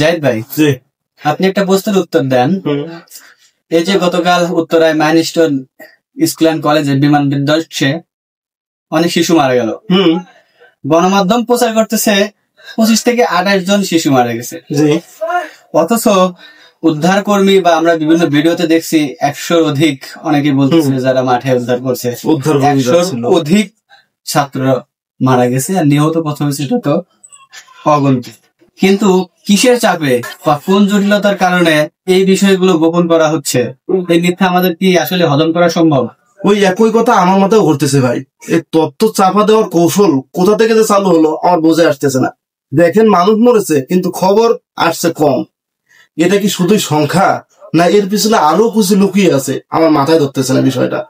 জাহিদ ভাই, আপনি একটা প্রশ্নের উত্তর দেন। এই যে গতকাল উত্তরায় মাইলস্টোন স্কুল অ্যান্ড কলেজে বিমান বিধ্বংসে অনেক শিশু মারা গেল। গণমাধ্যম প্রচার করতেছে 25 থেকে 28 জন শিশু মারা গেছে, অথচ উদ্ধার কর্মী বা আমরা বিভিন্ন ভিডিওতে দেখছি 100-র অধিক, অনেকে বলতেছে যারা মাঠে উদ্ধার করছে 100-র অধিক ছাত্র মারা গেছে, আর নিহত প্রথম সেটা তো অগণিত। কিন্তু কিসের চাপে বা কোন জটিলতার কারণে এই বিষয়গুলো গোপন করা হচ্ছে? এই মিথ্যা আমাদের কি আসলে হজম করা সম্ভব? ওই একই কথা আমার মাথায় ঘটতেছে ভাই। এই তথ্য চাপা দেওয়ার কৌশল কোথা থেকে যে চালু হলো আমার বোঝে আসতেছে না। দেখেন মানুষ মরেছে কিন্তু খবর আসছে কম। এটা কি শুধুই সংখ্যা, না এর পিছনে আরো কিছু লুকিয়ে আছে? আমার মাথায় ধরতেছে না বিষয়টা।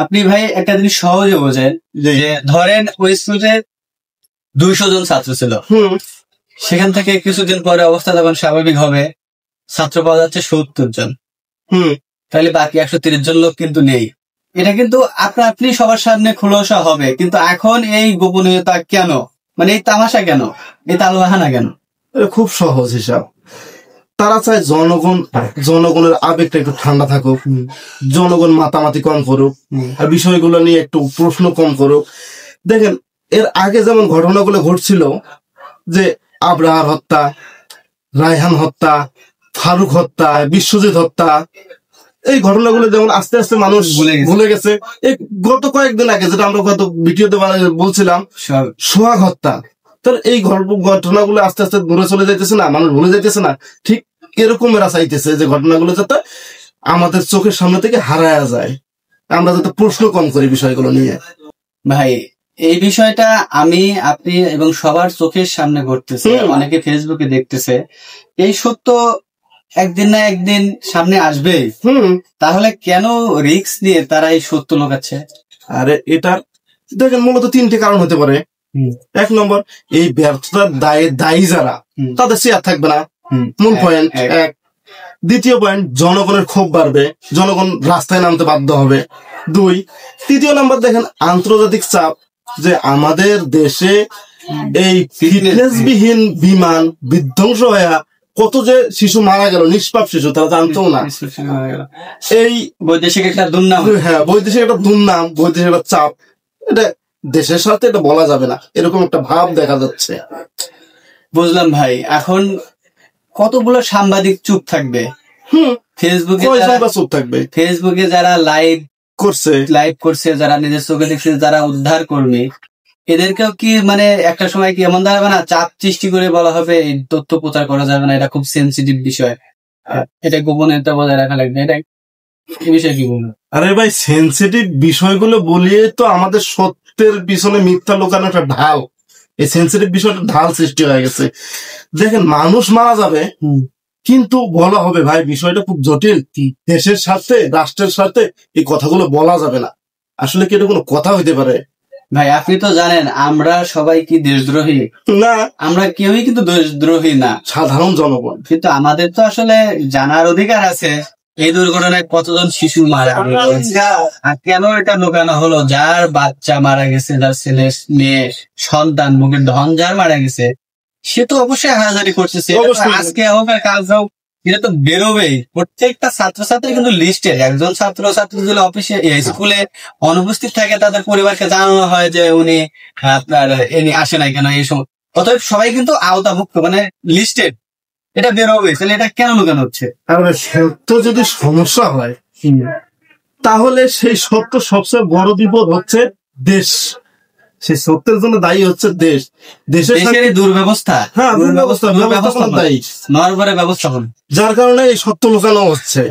আপনি ভাই একটা জিনিস সহজে বোঝেন, যে ধরেন ওই স্কুলে 200 জন ছাত্র ছিল, সেখান থেকে কিছুদিন পরে অবস্থা যখন স্বাভাবিক হবে, ছাত্র পাওয়া যাচ্ছে 70 জন। তাহলে বাকি 130 জন লোক কিন্তু নেই। এটা কিন্তু আপনি সবার সামনে খোলসা হবে, কিন্তু এখন এই গোপনীয়তা কেন? মানে এই তামাশা কেন, এই তালবাহানা কেন? খুব সহজ হিসাব। তারা চায় জনগণের আবেগটা একটু ঠান্ডা থাকুক, জনগণ মাতামাতি কম করুক, আর বিষয়গুলো নিয়ে একটু প্রশ্ন কম করুক। দেখেন এর আগে যেমন ঘটনাগুলো ঘটছিল, যে আবরার হত্যা, রায়হান হত্যা, ফারুক হত্যা, বিশ্বজিৎ হত্যা, এই ঘটনাগুলো যেমন আস্তে আস্তে মানুষ ভুলে গেছে। এই গত কয়েকদিন আগে যেটা আমরা গত ভিডিওতে বলছিলাম, সোহাগ হত্যা, তাহলে এই ঘটনাগুলো আস্তে আস্তে দূরে চলে যাইতেছে না, মানুষ ভুলে যাইতেছে না। ঠিক এরকম এরা চাইতেছে যে ঘটনাগুলো যাতে আমাদের চোখের সামনে থেকে হারায়া যায়, আমরা যাতে প্রশ্ন কম করি বিষয়গুলো নিয়ে। ভাই এই বিষয়টা আমি, আপনি এবং সবার চোখের সামনে ঘটতেছে, অনেকে ফেসবুকে দেখতেছে, এই সত্য একদিন না একদিন সামনে আসবে। তাহলে কেন রিস্ক নিয়ে তারা এই সত্য লুকাচ্ছে? আরে এটা দেখেন মূলত 3টে কারণ হতে পারে। 1 নম্বর, এই ব্যর্থতার দায়ী যারা, তাদের চেয়ার থাকবে না, মূল পয়েন্ট 1। দ্বিতীয় পয়েন্ট, জনগণের ক্ষোভ বাড়বে, জনগণ রাস্তায় নামতে বাধ্য হবে 2। তৃতীয় নম্বর, দেখেন আন্তর্জাতিক চাপ, যে আমাদের দেশে এই ফিটনেসবিহীন বিমান বিধ্বংস হয়ে কত যে শিশু মারা গেল, নিষ্পাপ শিশু, তারা জানতো না। এই বৈদেশিক একটা দুর্নাম, বৈদেশিক একটা দুর্নাম, বৈদেশিক একটা চাপ, এটা দেশের সাথে এটা বলা যাবে না, এরকম একটা ভাব দেখা যাচ্ছে। বুঝলাম ভাই। এখন কতগুলো সাংবাদিক চুপ থাকবে? ফেসবুকে চুপ থাকবে, ফেসবুকে যারা লাইভ করছে, যারা নিজের চোখে দেখছে, যারা উদ্ধার কর্মী, এদেরকেও কি মানে একটা সময় কি এমন দাঁড়াবে না, চাপ সৃষ্টি করে বলা হবে এই তথ্য প্রচার করা যাবে না, এটা খুব সেন্সিটিভ বিষয়, এটা গোপনীয়তা বজায় রাখা লাগবে, এটা এই বিষয়ে কি বলবো? আরে ভাই, সেন্সিটিভ বিষয়গুলো বলিয়ে তো আমাদের সত্যের পিছনে মিথ্যা লোকানো একটা ঢাল, এই সেন্সিটিভ বিষয়টা ঢাল সৃষ্টি হয়ে গেছে। দেখেন মানুষ মারা যাবে, কিন্তু বলা হবে ভাই বিষয়টা খুব জটিল, দেশের স্বার্থে, রাষ্ট্রের স্বার্থে এই কথাগুলো বলা যাবে না। আসলে কি এটা কোনো কথা হইতে পারে? ভাই আপনি তো জানেন আমরা সবাই কি দেশদ্রোহী না, আমরা কেউই কিন্তু দেশদ্রোহী না, সাধারণ জনগণ। কিন্তু আমাদের তো আসলে জানার অধিকার আছে এই দুর্ঘটনায় কতজন শিশু মারা গেছে, আর কেন এটা লুকানো হলো। যার বাচ্চা মারা গেছে, যার ছেলে মেয়ে সন্তান মুখের ধন যার মারা গেছে, সে তো অবশ্যই হাজারি করতেছে, আজকে হোক আর কাল হোক, এটা তো বেরোবেই। প্রত্যেকটা ছাত্রছাত্রী কিন্তু লিস্টেড, একজন ছাত্রছাত্রী যদি অফিসে স্কুলে অনুপস্থিত থাকে, তাদের পরিবারকে জানানো হয় যে উনি আপনার আসে নাই কেন, এই সময়। অতএব সবাই কিন্তু আওতাভুক্ত, মানে লিস্টেড, এটা বেরোবে। তাহলে এটা কেন লুকানো হচ্ছে? সত্য যদি সমস্যা হয়, তাহলে সেই সত্য সবচেয়ে বড় বিপদ হচ্ছে দেশ, সেই সত্যের জন্য দায়ী হচ্ছে দেশ, দেশের দুর্ব্যবস্থা, ব্যবস্থাপনা, যার কারণে এই সত্য লুকানো হচ্ছে।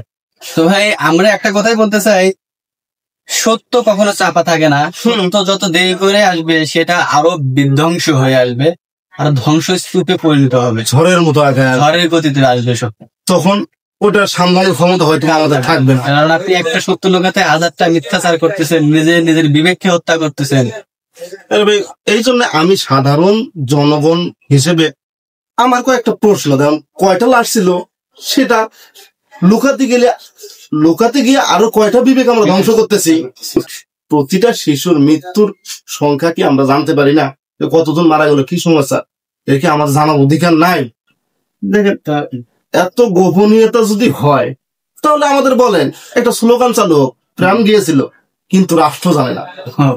তো ভাই আমরা একটা কথাই বলতে চাই, সত্য কখনো চাপা থাকে না, সত্য যত দেরি করে আসবে সেটা আরো বিধ্বংস হয়ে আসবে, আর ধ্বংসস্তূপে পরিণত হবে, ঝড়ের মতো ঝড়ের গতিতে আসবে সত্য। তখন ওটা সামলানোর ক্ষমতা হয়তো আমাদের থাকবে না। কারণ আপনি একটা সত্য লোকাতে 1000টা মিথ্যাচার করতেছেন, নিজের বিবেককে হত্যা করতেছেন। এই জন্য আমি সাধারণ জনগণ হিসেবে আমার কয়েকটা প্রশ্ন, দেন কয়টা লাশ ছিল সেটা লুকাতে গিয়ে আরো কয়টা বিবেক আমরা ধ্বংস করতেছি। প্রতিটা শিশুর মৃত্যুর সংখ্যা কি আমরা জানতে পারি না? কতজন মারা গেল, কি সমস্যা, এর কি আমাদের জানার অধিকার নাই? দেখেন এত গোপনীয়তা যদি হয় তাহলে আমাদের বলেন একটা স্লোগান চালু হোক, প্রাণ গিয়েছিল কিন্তু রাষ্ট্র জানে না।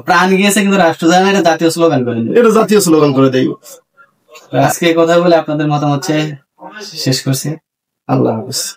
প্রাণ গিয়েছে কিন্তু রাষ্ট্র জানে না, এটা জাতীয় স্লোগান করে দেয়। এটা জাতীয় স্লোগান করে দেয়। আজকে কথা বলে আপনাদের মতামত শেষ করছি। আল্লাহ হাফেজ।